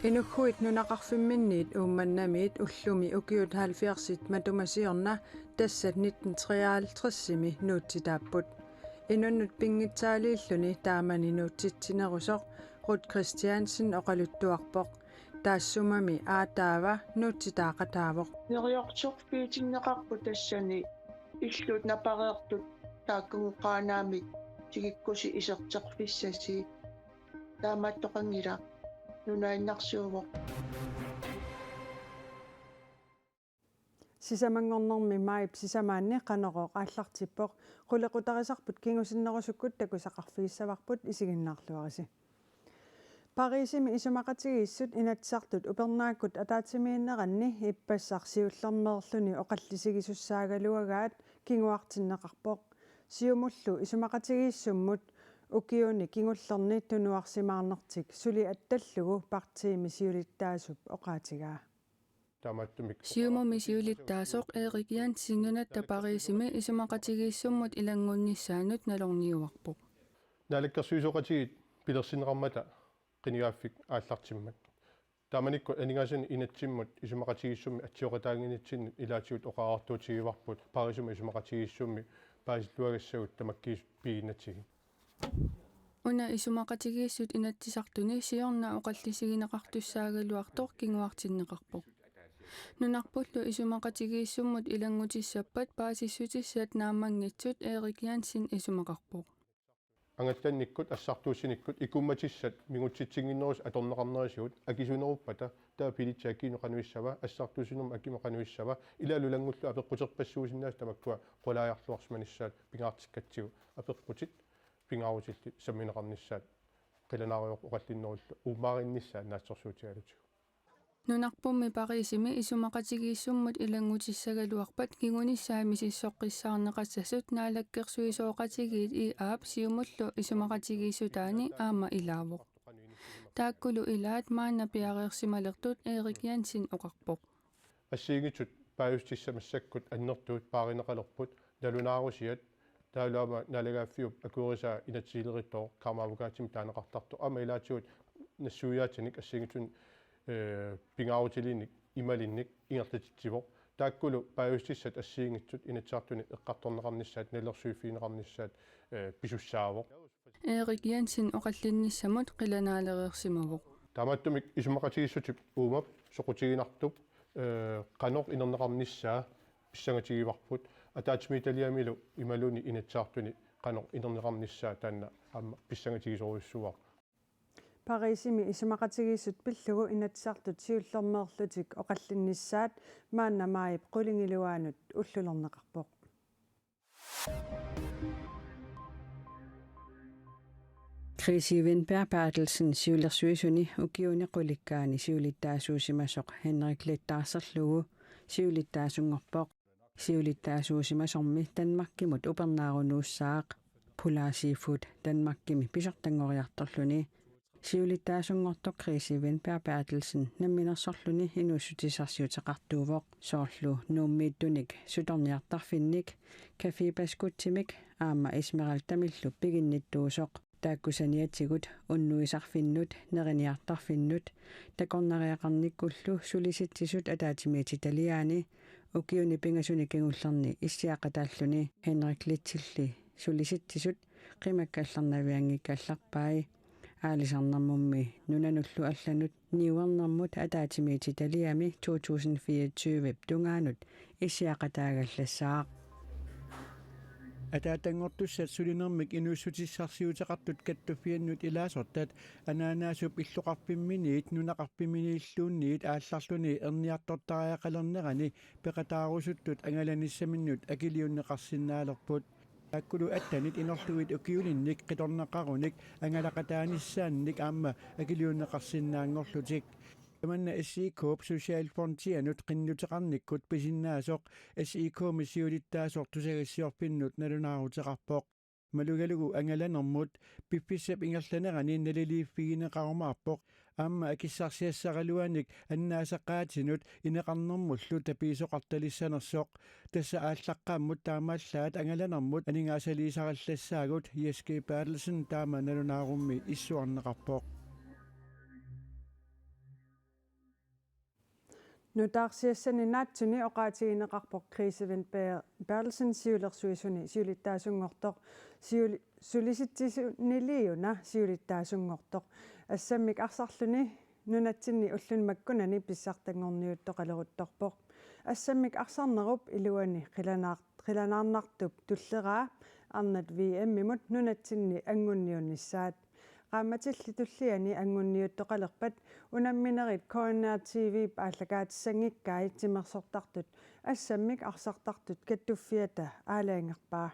Inughuit nunaqarfimminniit uummannamiit ullumi ukiut 70 matumasiorna tassat 1953-imi nuutsitaapput inunnut pingitsaaliilluni taamani nuutsitsinerusoq Rut Christiansen oqaluttuarpoq taassumami aataava nuutsitaaqataavoq neriorsorpiitinneqarpu tassani illut napareertut taakkuguqaanaamik tigikkusi iserteqfissasi taamattoqangila nunainnarsuuvoq sisamangornermi maip sisamaanni qanoqoq aallartippoq qulequtarisarput kingusinnerusukkut takusaqarfiissavарпут isiginnaarluarisi Parisimi isumaqatigiissut inatsartut upernaakut ataatimiinneqanni ippassarsiullermerluni oqallisigisussaagaluagaat kinguartinneqarpoq siumullu isumaqatigiissummut ukiuni kingullerni tunuarsimaarnertik suli attallugu partiimi siulittaasup oqaatigaa Siumumi siulittaasoq Erik Jensen nunatta Parisimi isumaqatigiissummut ilangunnissaanut nalorniuarpoq naalakkersuisoqatigit pilersineqarmata qinigaafik aallartimmat taamanikku aningasan inatsimmat isumaqatigiissummi atsioqataanginitsinni ilaatigut oqaartuutigivarput Parisimi isumaqatigiissummi paasilluagassagut tamakkiisut piinnatigi Una isumaqatigiissut inatsisartuni siorna oqallisigineqartussaagaluartoq kinguartinneqarpoq Nunarpullu isumaqatigiissummut ilangutissappat paasissutissat naamangitsut Erik Jensen isumaqarpoq angattannikkut assartuussinikkut ikummatissat mingutsitsiginnerus atorneqarnerisigut akisuneruppata taa pilitsaakkiinoqanuissava assartuusinum akimeqanuissava ilaalulangullu apeqquterpassuusinnaas tamakkua qolaajarluarsmanissaat pingaartikkatsigu apeqqutit pingaarutilli sammineqarnissaat qilanaaruyoq oqallinnerullu uumaarinnissaat naassorsuutigalutigu Nunarpummi Parisimi isumaqatigiissummut ilangutissagaluarpat kingunissaami sissoqqissaarneqassasut naalakkersuisooqatigiit aap siumullu isumaqatigiissutaani aama ilaavoq taakkulu ilaat maanna piareersimalertut Erik Jensen oqarpoq ассиигитсут пааюстиссамассаккут аннертуут паариneqalerput налунаарусиат таалуама налагааффиуп акуурисаа инатсиилериттоо кармаавугаатим таанеқартарту ама илаатигут нассуяатиник ассиигитсун пингаарутилиник ималинник ингерлатитсивоq тааккулу пааюстиссат ассиингитсут инатсаартуни эққарторнеқарниссаат налерсуиффиинеқарниссаат писуссаавоq Erik Jensen oqallinnissamut qilanaalereersimavoq таамааттумик исумақатигиссутип уумап соқутигинартуп qanoq inerneqarnissaa писсангатигиварпут атаатимиталиамилу ималуни инатсаартуни qanoq inerneqarnissaa таанна аама писсангатигисоруйуссуар Parisimi isumaqatigiissut pillugu inatsartut siullermeerlutik oqallinnissaat maanna maayip qulingiluaanut ullulerneqarpoq Krisi Windberg Bertelsen siulersuisuni ukiuni qulikkaani siulittaasuusimasoq Henrik Littaaserlugu siulittaasungorpoq siulittaasuusimasormi Danmarkkimut upernaarunuussaaq Pulaasiifut Danmarkkimi pisortangoriartorluni siulittaasungortoq Krisi Windberg Bertelsen namminersorluni inuussutisarsiuteqartuuvoq soorlu nuummiittunik sutorniartarfinnik kafipaskutsimik aama Ismeraltamillu piginnittuusoq taakkusaniatigut unnuisarfinnut neriniartarfinnut takornariaqarnikkullu sulisitsisut ataatimiititaliaani ukiuni pingasuni kingullerni issiaqataalluni Henrik Littilli sulisitsisut qimakkaallarnaviangikkallarpai aalisarnermummi nunanullu allanut niuernermut ataatimiititaliami 2024 tungaanut issiaqataagallassaaq атаатангортуссат сулинермик инуссутиссарсиутеқартут каттуффианнут илаасортат ананаасуп иллуқарпимминиит нунақарпиминииллуунниит аалларлуни ерниартортариақалернерани пеқатаарусуттут ангаланиссаминнут акилиуннеқарсинаалерпут аккулу аттанит инерлуит укиулинник қиторнеқаруник ангалақатааниссаанник аама акилиуннеқарсинаангорлутик Manna SIK Social Frontiernut qinnutеqarnikkut pisinnaasоq SIK missiulittaasoq tusagissiorpinnut nalunaaruteqarpoq malugalugu angalanermut pippissap ingerlanerani naliliiffigineqarumaarpoq aamma akissarsiassaraluanik annaasaqaatinut ineqarnermullu tapiisoqartalissanersoq tassa aallaqqaammut taamaallaat angalanermut aningaasaliisarallassaagut JSK Bertelsen taama nalunaarummi issuarneqarpoq nutaarsiassani naatsuni oqaatigineqarpoq Chris Bertelsen siulersuisuni siulittaasungortoq sulisittisuniliuna siulittaasungortoq assammik arsarluni nunatsinni ullun makkunani pissartangorniuttoqaleruttorpoq assammik arsarnerup iluani qilanaarnartup tulleraa arnat VM-imut nunatsinni angunniunnissaat qaamatilli tulliani angunniuttoqalerpat unamminerit Corner TV paallakaatissanngikkai timersortartut assammik arsartartut kattuffiata aalaangerpaa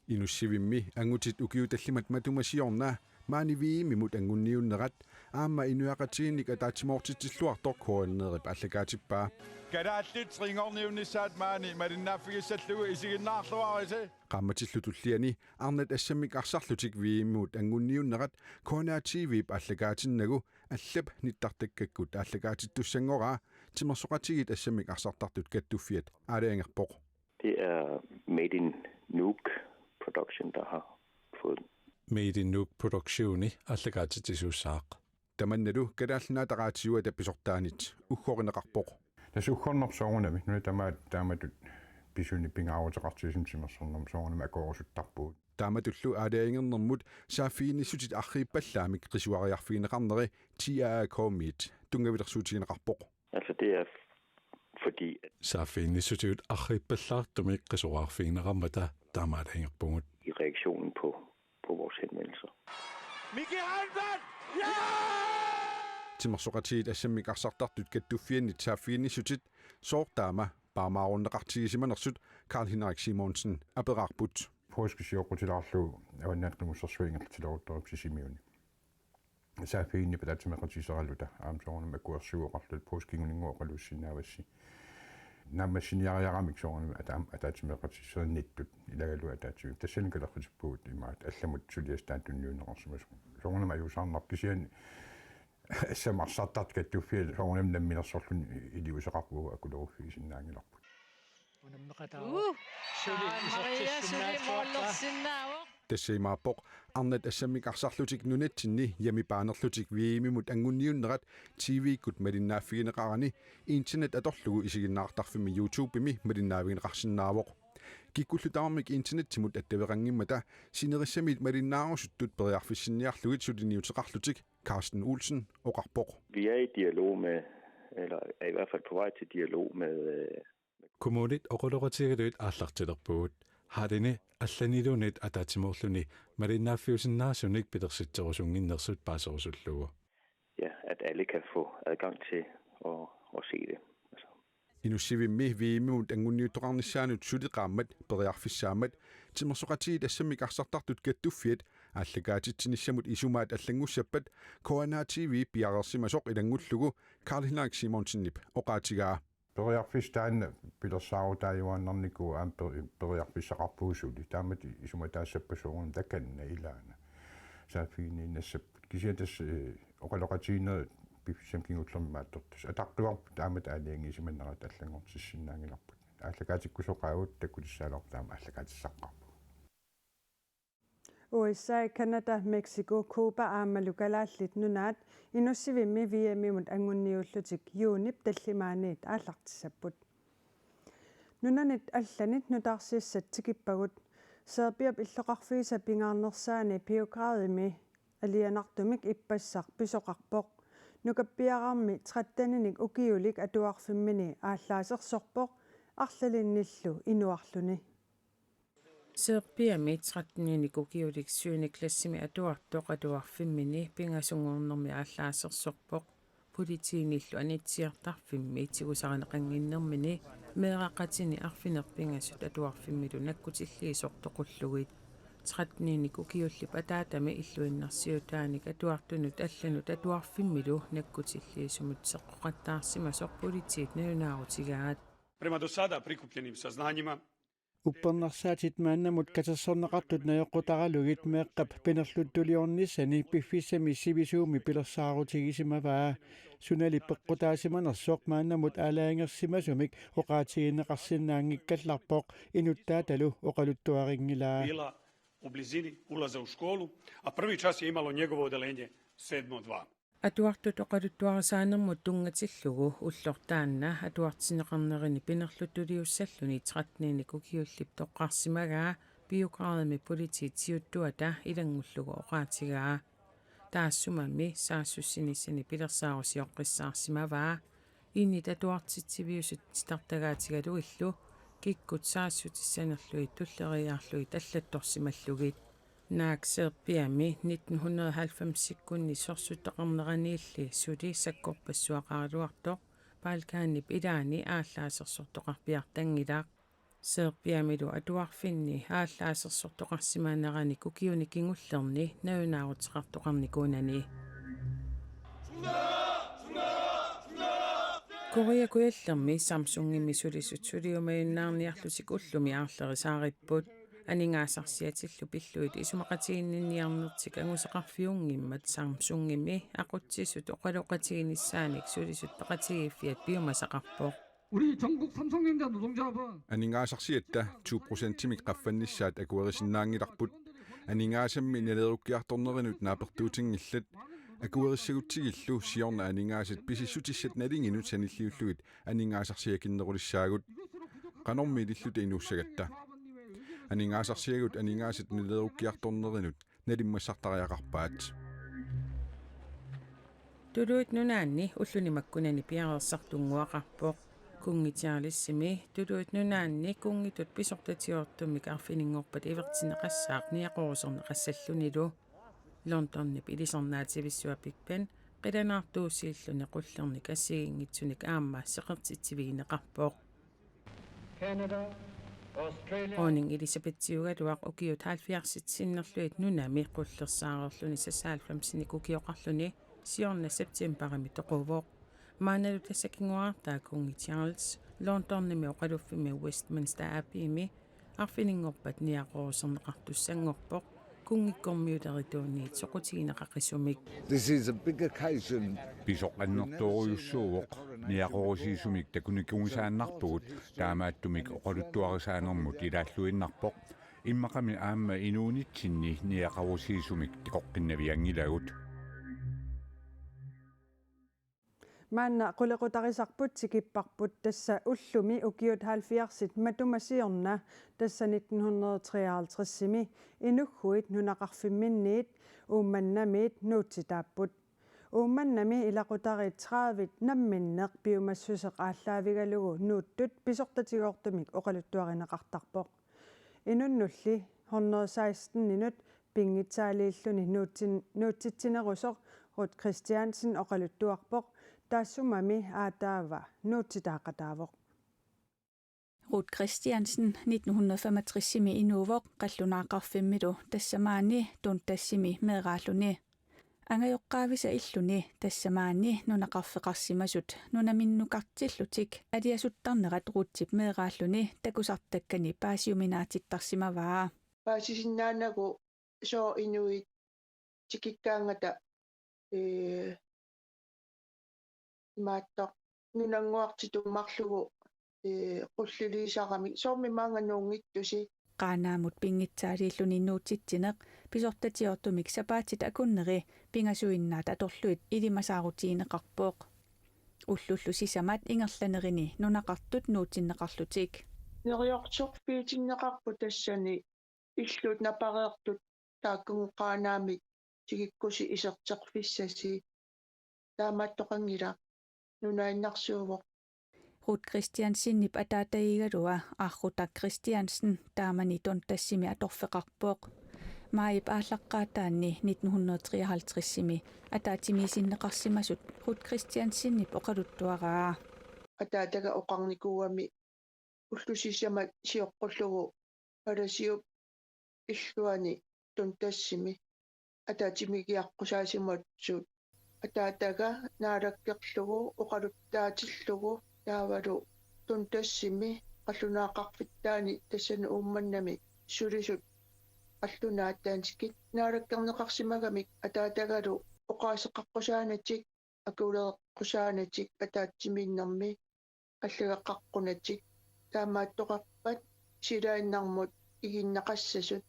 Inussivimmi angutit ukiutallimat matumasiorna maani viimimut angunniunnerat aamma inuaqatiinnik ataatsimortitilluartor koonneerip allakaatippaa Kadaallit ringorniunnissaat maani malinnaaffigissallugu isiginnaarluarisi qaammatillutulliani arnat assammik arsarlutik viimimut angunniunnerat Corner TV allakaatinnagu allap nittartakkakkut allakaatittussangoraa timersoqatigit assammik arsartartut kattuffiat aalaangerpoq. Det Made in Nuuk Production, der har fået den. Made in Nuuk Productioni allakaatitisuussaaq. Tamannalu kadaallunaataqaatiua tappisortaanit uggorineqarpoq. Tässä ukhornersoorunami nu taamatut pisuni pingaavutaqartiisum simersornerm akoorusuttarpuut. Taamatullu aalaangernermut saaffiinnissutit arriippallaamik qisuariarfiineqarneri TIAA-koommiit tungavilersuutigineqarpoq. Altså det fordi Saaffiinnissutigut arriippallaartumik qisuarfiineqarmata taamaalaangerpungut. I reaktionen på vores henvendelser. Miki Halvdan! Ja! Timersoqatiit assammik arsartartut kattuffiannit saaffiinnissutit soortaama paamaarunneqartigisimanersut Karl Henrik Simonsen apeqarput. Påskesiorqutilaarlu avannaatlumussersuingertilorutorip sisimiuni. Saafiinni palaatimeqatiseralluta aamsoornum akuersuuqarlut påskinguninguoqalussinaavassi. Nammassiniariaramik soornum ataatimeqatisernittut ilagalu ataatimi. Tassanikalerqutippuut imaat allamut suliastaantunniuneqarsumas. Soornum ajusaarnarkisian assamarsartart kattuffial soornum namminersorlun iliuseqarpuuga akuleruffiisinnaangilarput. Tassaimaappoq arnat assammik arsarlutik nunatsinni yamipaanerlutik viimimut angunniunnerat TV-kut malinnaaffigineqarani internet atorlugu isiginnaartarfimi YouTube-imi malinnaavigineqarsinnaavoq kikkullutaarmik internettimut attaveqangimmata sinerissamit malinnaarusuttut periarfissinniarlugit sutiniuteqarlutik Carsten Olsen oqarpoq. Vi er i dialog med, eller er i hvert fald på vej til dialog med Kommunit oquluqutigiluit aallartilerpugut. Haadini allanilunit ataatimorluni malinnaaffiusinnaasunik pilersitserusunginnersut paaserusullugu. ja, at alle kan få adgang til at se det. Altså. Inussivimmi viimimut angunniuttoqarnissaanut suliqaammat periarfissaamat timersoqatiit assammik arsartartut kattuffiat ааллакаатитсинissамут исумаат аллангуссаппат Corner TV piarersimasoq ilangullugu Karl Henrik Simonsenip oqaatigaa Periarfistaanna pilersaarutajjuannarniku aam periarfissaqarpuusuli taamat isumataassappasuugun takanna ilaana saafiiniinnassapпут кисиатас оқалоқатиинер пиффисамкингуллермааттортус атартуарп таамат аалиангисиманнерат аллангортиссиннаангиларпут ааллакаатиккусоқаагут таккулиссаалор таама ааллакаатиссаққарпу USA, Canada, Mexico, Cuba aammalukalaаллит нунаат инуссивимми VM-имут ангунниуллутик юунip таллимааниит ааллартиссаппут нунанит алланит нутаарсиассат тикиппагут сербиап иллоқарфииса пингаарнерсаани пиуграадими алианартумик иппассақ писоқарпоқ нукаппиараарми 13-ник укиулик атуарфиммини ааллаасерсорпоқ арлалинниллу инуарлуни Serbia mitratninik ukiulik syöniklassimi atuartoq atuarfimmini pingasungornermi aalлаасерсорпоq politiinillu anitsiartarfimmi itigusarineqanginnermini meeraqatini arfinerpingasut atuarfimmilu nakkutilliisortoqulluguit tratninik ukiullip ataatami illuinnersiutaanik atuartunut allanut atuarfimmilu nakkutilliisumut seqqoqattaarsimasoq politiit nalunaarutigaat Prema do sada prikupljenim saznanjima Uppernersaatit maannamut katassorneqartut najoqqutaqalugit meeqqap pinerluttuliornissani piffissami sivisuumi pilersaarutigisimavaa sunali peqqutaasimanersoq maannamut aalaangersimasumik oqaatigineqarsinnaangikkалларpoq inuttaatalu oqaluttuaringilaa bila u blizini ulaza u školu, a prvi čas je imalo njegovo odelenje 7.2. Atuartut oqaluttuarasaanermut tungatillugu ullortaanna atuartineqarnerini pinerlutuliussalluni 13 kukiullip toqqarsimagaa biokraadami polititiuttuata ilangullugu oqaatigaa taassumami saassussinissani pilersaarusioqqissaarsimavaa innit atuartitsiviusut tartagaatigaluillu kikkut saassutissanerlui tulleriaarlui tallattorsimallugit naakseerpiami 1990-sikkunni sorsutteqarneraniilli suli sakkorpassuaqaaluartoq paalkaannip ilaani ааllаасерсортоқарпиартангилаақ seerpiamilu atuarfinni ааllаасерсортоқарсимаанерани кукиуни кингуллерни наюнаарутеқартоқарникуунани Korea kuallermi Samsungimmi sulisut suliumajunnaarniarlutik ullumi aarlerisaaritput aningaasarsiatillu pilluit isumaqatiinniarnertik anguseqarfiungimmat Samsungimmi aqutsisut oqaloqatiinissaanik sulisut paqatigiffiat biomasaqarpoq 우리 전국 삼성전자 노동조합은 Aningaasarsiatta 2%-timik qaffannissaat akuerisinnaangilarput aningaassammi naleerukkiartornerinut naapertuutingillat akuerissagutsigillu siorna aningaasat pisissutissat nalinginut sanilliullugit aningaasarsiakinnerulissaagut qanormi ililluta inuussagatta aningaasarsiagut aningaasat naleerukkiartornerinut nalimmassartariaqarpaat Tuluit nunaanni ullunimakkunani piarersartunguaqarpoq kungitiarlissimi tuluit nunaanni kungitut pisortatiortummik arfiningorpat ivertineqassaaq niaqoruserneqassallunilu Londonnip ilisarnaativissuapikpan qilanaartuussiilluni qullerni kassigiingitsunik aamma seqertitsiviineqarpoq Oning Elisabethiugaluaq ukiut 70-sinnerluit nunami qullersaarerluni sasaalfamsini kukioqarluni siorna septemberimi toquvoq maanalu tassakinguartaa kungi Charles Londonnimi oqaluffimi Westminster Abbeymi arfiningorpat niaqoruserneqartussangorpoq kungikkormiulerituunniit soqutigineqaqissumik This is a big occasion. Pisoqannertooriussuuvoq niaqorisiisumik takunikungisaannarpugut taamaattumik oqaluttuarisaanermut ilaаллуиннарpoq иммақами аама инуунитсинни niaqorisiisumik тиқоққиннавиангилагут Manna qulequtarisarput sikipparput tassa ullumi ukiut 70 matumasiorna tassa 1953-simi inugguit nunaqarfimminniit uummannamiit nuutsitaapput uummannami ilaqutarit 30 namminneq piumassuseq ааllaavigalugu nuuttut pisortatigoortumik oqaluttuarineqartarpoq inunnulli 116 minut pingitsaaliilluni nuutsitsinerusoq Rut Christiansen oqaluttuarpoq taassumami aataava nuutsitaaqataavoq Rut Christiansen 1965-simi inuuvoq qallunaaqarfimmilu tassamaani tuntassimi meeraalluni angajoqqaavisa illuni tassamaani nunaqarfeqarsimasut nunaminnukartillutik aliasuttarnerat ruutsip meeraalluni takusartakkani paasiuminaatittarsimavaa paasisinnaanagu soo inuit tikikkaangata maattoq nunanguartitummarlugu qulliliisarami soormi maanganuungittusi qaanaamut pingitsaaliilluni nuutsitsineq pisortatiortumik sapaatit akunneri pingasuinnaat atorluit ilimasaarutiineqarpooq ullullu sisamat ingerlanerini nunaqartut nuutsinneqarlutik neriortuq piitinneqarpu tassani illut napareertut taakkungeqaanaamik tigikkusi iserteqfissasi taamattoqangila nunainnersuuvoq Rut Christiansinnip ataataigalua aarrutak Christiansen taamani tontassimi atorfeqarpooq maayip aallaqqaataanni 1953-simi ataatimiisinneqarsimasut Rut Christiansinnip oqaluttuaraa ataataga oqarnikuuami ullusisamat sioqqullugu alasiup illuani tontassimi ataatimigiaqqusaasimutsuut ataataga naalakkerlugu oqaluttaatillugu taavalu tuntassimi qallunaaqarfittaani tassanu uummannami sulisut qallunaataanskit naalakkerneqarsimagamik ataatagalu oqaaseqqaqqusaaнаtik akuleeqqusaaнаtik ataatimiinnermi qallugeqqaqqunatik taamaattoqarpat silaannarmut iginnaqassasut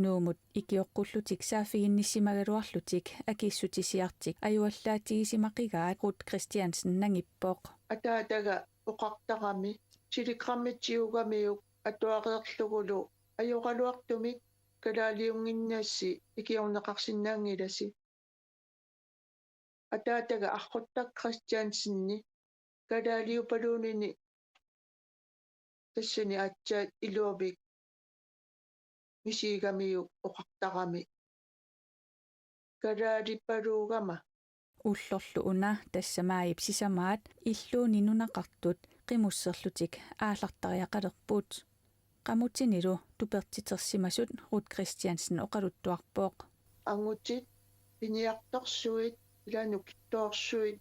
nuumut ikioqqullutik saafiginnissimagaluarlutik akissutisiartik ajuallaatigisimaqqigaat Ruth Christiansen nangippoq атаатага оқартарами силиққармитсиугамиук атуариерлугулу ajоқалуартумик калаалиунгиннаасси икиорнеқарсинаангиласи атаатага арруттак Christiansenни калаалиупалуунини тассани аатсаат илуавик мисигамиук оқартарами калаалипалуугама уллорлу уна тассамаип сисамаат иллуuni нунақартут қимуссерлутик аалартариақалерпут qamutinilu tupertitersimasut Ruth Christiansen oqaluttuarpoq ангутит пиниарторсуит иланук тоорсуит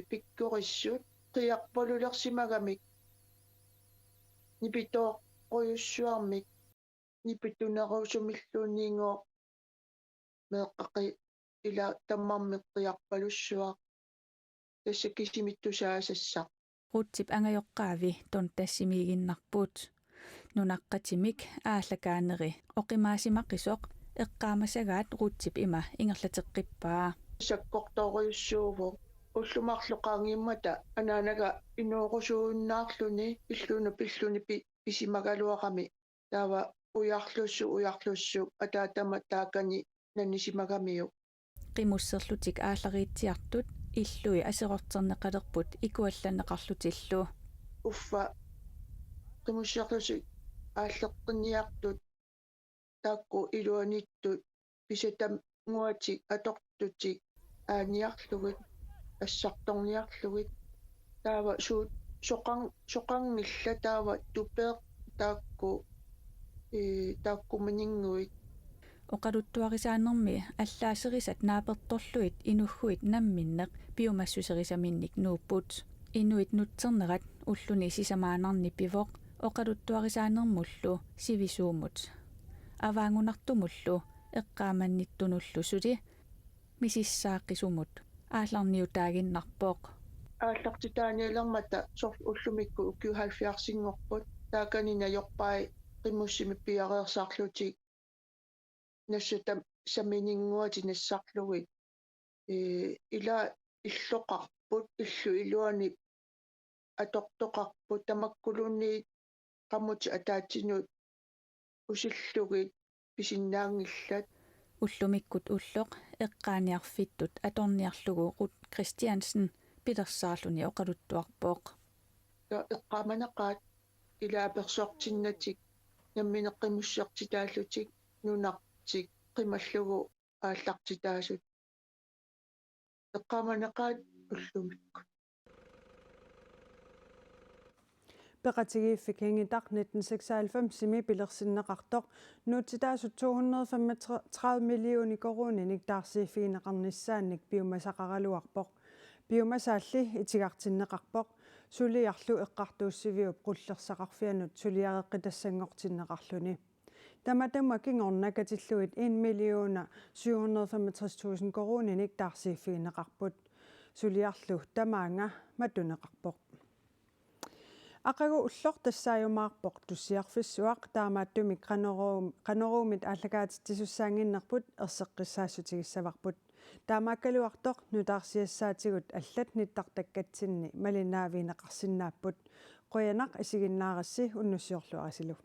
пиккориссут қиарполулерсимагамик нипитооққуйуссуармик нипитунерусумиллуунниингоо меэққақи ила таммармиққиарпалуссуақ тассакисимиттусаасассақ Rutsip angajоққаави тон тассимигиннарпут нунаққатимик ааллакаанери оқимаасимаққисоқ эққаамасагаат Rutsip има ингерлатеққиппаа саккорторуйуссууву уллумарлоқаангиммата анаанага инуорусууннаарлуни иллуну пиллуни писимагалуақами таава уярлуссу атаатама таакани наннисимагамиу қимуссерлутик ааллариитсиартут иллуи асеқортернеқалерпут икуалланеқарлутиллу уффа қимуссерлуси ааллеққиниартут таакку илуаниттут писатам муатик атортутик ааниарлугит ассарторниарлугит таава суут соқангилла таава тупеэ таакку тааккуминингуит оқалуттуарисаанерми аллаасерисат нааперторлуит инуггуит намминнеқ биумассусерисаминник нууппут инуит нутсернерат уллуни сисамаанарни пивоқ оқалуттуарисаанермуллу сивисуумут аваангунартумуллу эққааманниттунуллу сули мисиссааққисумут аалларниутаагиннарпоқ ааллартитааниалермата сор уллумикку укиухалфиарсингорпут тааканина йорпай qimmussimi piareersaarlutik нассутам саминингуати нассарлугит ила иллоқарпут иллу илуани атортоқарпут тамаккулуунни qammuti ataatsinut usillugit pisinnaangillat уллумиккут уллоқ эққааниарфиттут аторниарлугу Ruth Christiansen пилерсаарлуни оқалуттуарпоқ эққааманақаат илааперсоортиннатик намминеққимуссертитааллутик нунартик қималлугу ааллартитаасут эққааманақаат уллумикку Beqatigiiffik hingitaq 1996 simi pilersinneqartoq nuutitaasut 235 millioni koruuninik taarsiifiineqarnissaannik biomasaqaraluarpoq biomasaalli itigartinneqarpoq suliarlu eqqartuussiviup qullersaqarfianut suliareqqitassangortinneqarluni tamatama kingornakatilluit 1,765,000 koruuninik taarsiifiineqarput suliarlu tamaanga matuneqarpoq aqagu ullor tassaajumaarpoq tussiarfissuaq taamaattumik qaneruumit ааллакаатиттисусsaanginnerput erseqqissaassutigissavarput taamaakkaluartoq nutaarsiassaatigut allat nittартаккатсинни малинааviineqarsinnaapпut qoyanaq isiginnaarissi unnussiorluarisilu